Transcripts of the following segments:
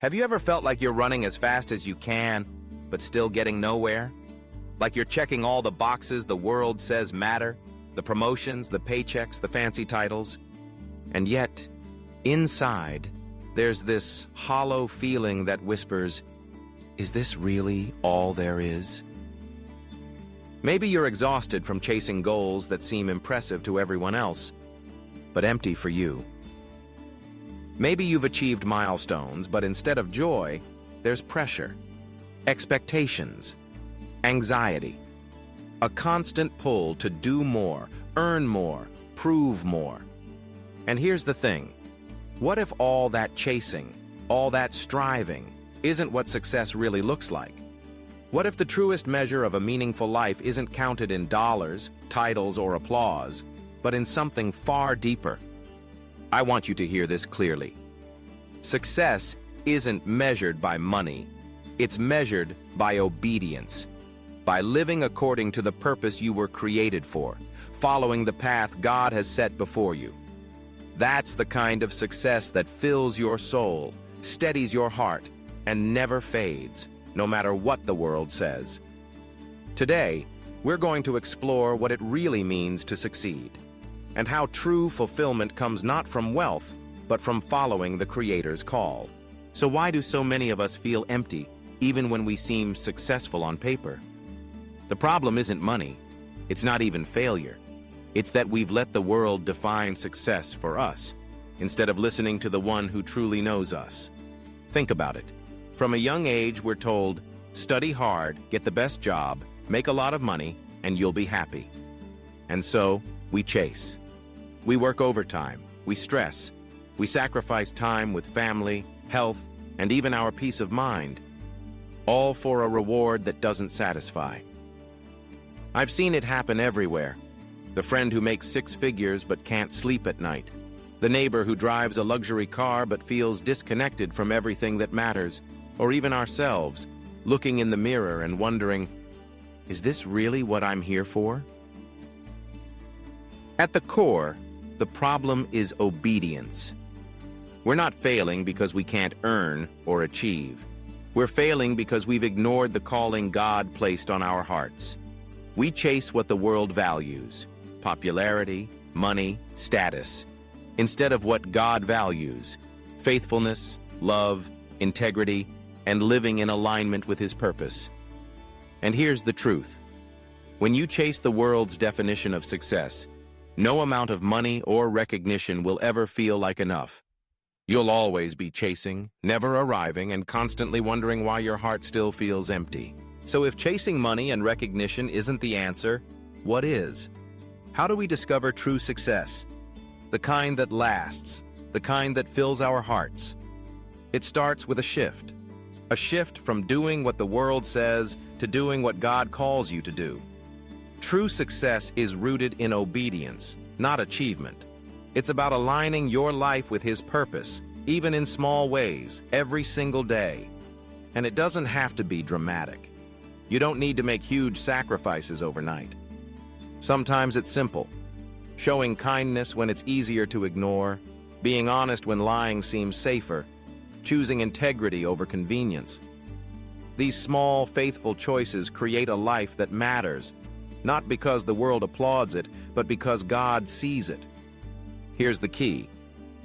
Have you ever felt like you're running as fast as you can, but still getting nowhere? Like you're checking all the boxes the world says matter, the promotions, the paychecks, the fancy titles, and yet, inside, there's this hollow feeling that whispers, is this really all there is? Maybe you're exhausted from chasing goals that seem impressive to everyone else, but empty for you. Maybe you've achieved milestones, but instead of joy, there's pressure, expectations, anxiety, a constant pull to do more, earn more, prove more. And here's the thing, what if all that chasing, all that striving, isn't what success really looks like? What if the truest measure of a meaningful life isn't counted in dollars, titles, or applause, but in something far deeper? I want you to hear this clearly. Success isn't measured by money. It's measured by obedience, by living according to the purpose you were created for, following the path God has set before you. That's the kind of success that fills your soul, steadies your heart, and never fades, no matter what the world says. Today, we're going to explore what it really means to succeed, and how true fulfillment comes not from wealth, but from following the Creator's call. So why do so many of us feel empty, even when we seem successful on paper? The problem isn't money. It's not even failure. It's that we've let the world define success for us, instead of listening to the one who truly knows us. Think about it. From a young age, we're told, study hard, get the best job, make a lot of money, and you'll be happy. And so, we chase. We work overtime, we stress, we sacrifice time with family, health, and even our peace of mind, all for a reward that doesn't satisfy. I've seen it happen everywhere. The friend who makes six figures but can't sleep at night. The neighbor who drives a luxury car but feels disconnected from everything that matters. Or even ourselves, looking in the mirror and wondering, is this really what I'm here for? At the core, the problem is obedience. We're not failing because we can't earn or achieve. We're failing because we've ignored the calling God placed on our hearts. We chase what the world values, popularity, money, status, instead of what God values, faithfulness, love, integrity, and living in alignment with His purpose. And here's the truth. When you chase the world's definition of success, no amount of money or recognition will ever feel like enough. You'll always be chasing, never arriving, and constantly wondering why your heart still feels empty. So if chasing money and recognition isn't the answer, what is? How do we discover true success? The kind that lasts, the kind that fills our hearts. It starts with a shift from doing what the world says to doing what God calls you to do. True success is rooted in obedience, not achievement. It's about aligning your life with His purpose, even in small ways, every single day. And it doesn't have to be dramatic. You don't need to make huge sacrifices overnight. Sometimes it's simple. Showing kindness when it's easier to ignore, being honest when lying seems safer, choosing integrity over convenience. These small, faithful choices create a life that matters, not because the world applauds it, but because God sees it. Here's the key.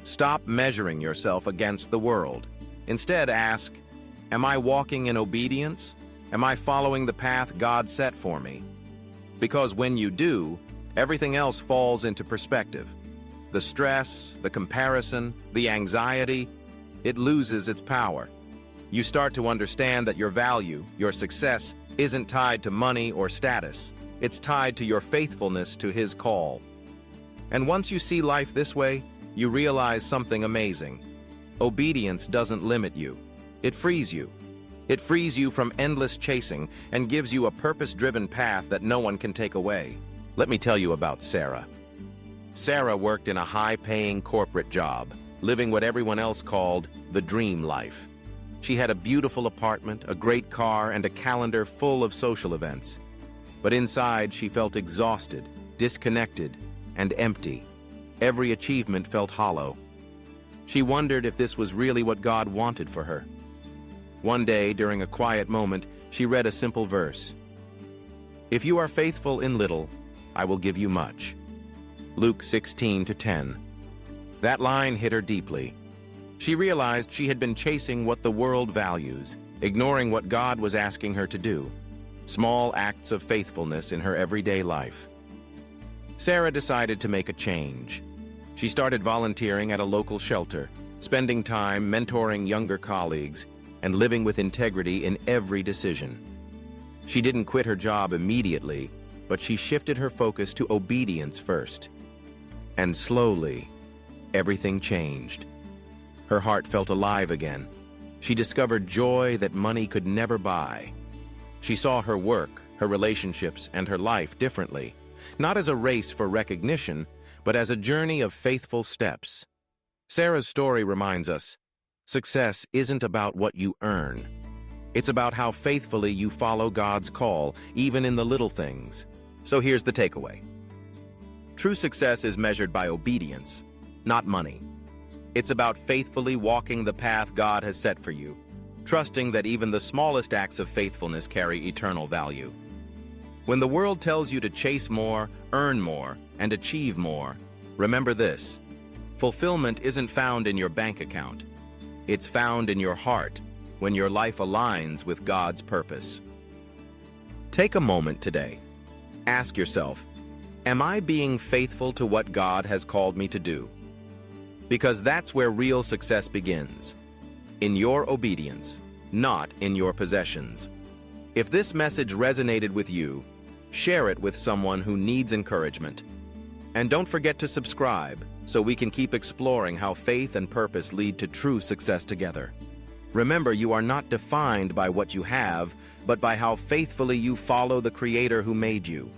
Stop measuring yourself against the world. Instead, ask, am I walking in obedience? Am I following the path God set for me? Because when you do, everything else falls into perspective. The stress, the comparison, the anxiety, it loses its power. You start to understand that your value, your success, isn't tied to money or status. It's tied to your faithfulness to His call. And once you see life this way, you realize something amazing. Obedience doesn't limit you. It frees you. It frees you from endless chasing and gives you a purpose-driven path that no one can take away. Let me tell you about Sarah. Sarah worked in a high-paying corporate job, living what everyone else called the dream life. She had a beautiful apartment, a great car, and a calendar full of social events. But inside, she felt exhausted, disconnected, and empty. Every achievement felt hollow. She wondered if this was really what God wanted for her. One day, during a quiet moment, she read a simple verse. "If you are faithful in little, I will give you much." Luke 16:10. That line hit her deeply. She realized she had been chasing what the world values, ignoring what God was asking her to do. Small acts of faithfulness in her everyday life. Sarah decided to make a change. She started volunteering at a local shelter, spending time mentoring younger colleagues, and living with integrity in every decision. She didn't quit her job immediately, but she shifted her focus to obedience first. And slowly, everything changed. Her heart felt alive again. She discovered joy that money could never buy. She saw her work, her relationships, and her life differently, not as a race for recognition, but as a journey of faithful steps. Sarah's story reminds us, success isn't about what you earn. It's about how faithfully you follow God's call, even in the little things. So here's the takeaway. True success is measured by obedience, not money. It's about faithfully walking the path God has set for you, trusting that even the smallest acts of faithfulness carry eternal value. When the world tells you to chase more, earn more, and achieve more, remember this: fulfillment isn't found in your bank account. It's found in your heart when your life aligns with God's purpose. Take a moment today. Ask yourself, am I being faithful to what God has called me to do? Because that's where real success begins. In your obedience, not in your possessions. If this message resonated with you, share it with someone who needs encouragement. And don't forget to subscribe so we can keep exploring how faith and purpose lead to true success together. Remember, you are not defined by what you have, but by how faithfully you follow the Creator who made you.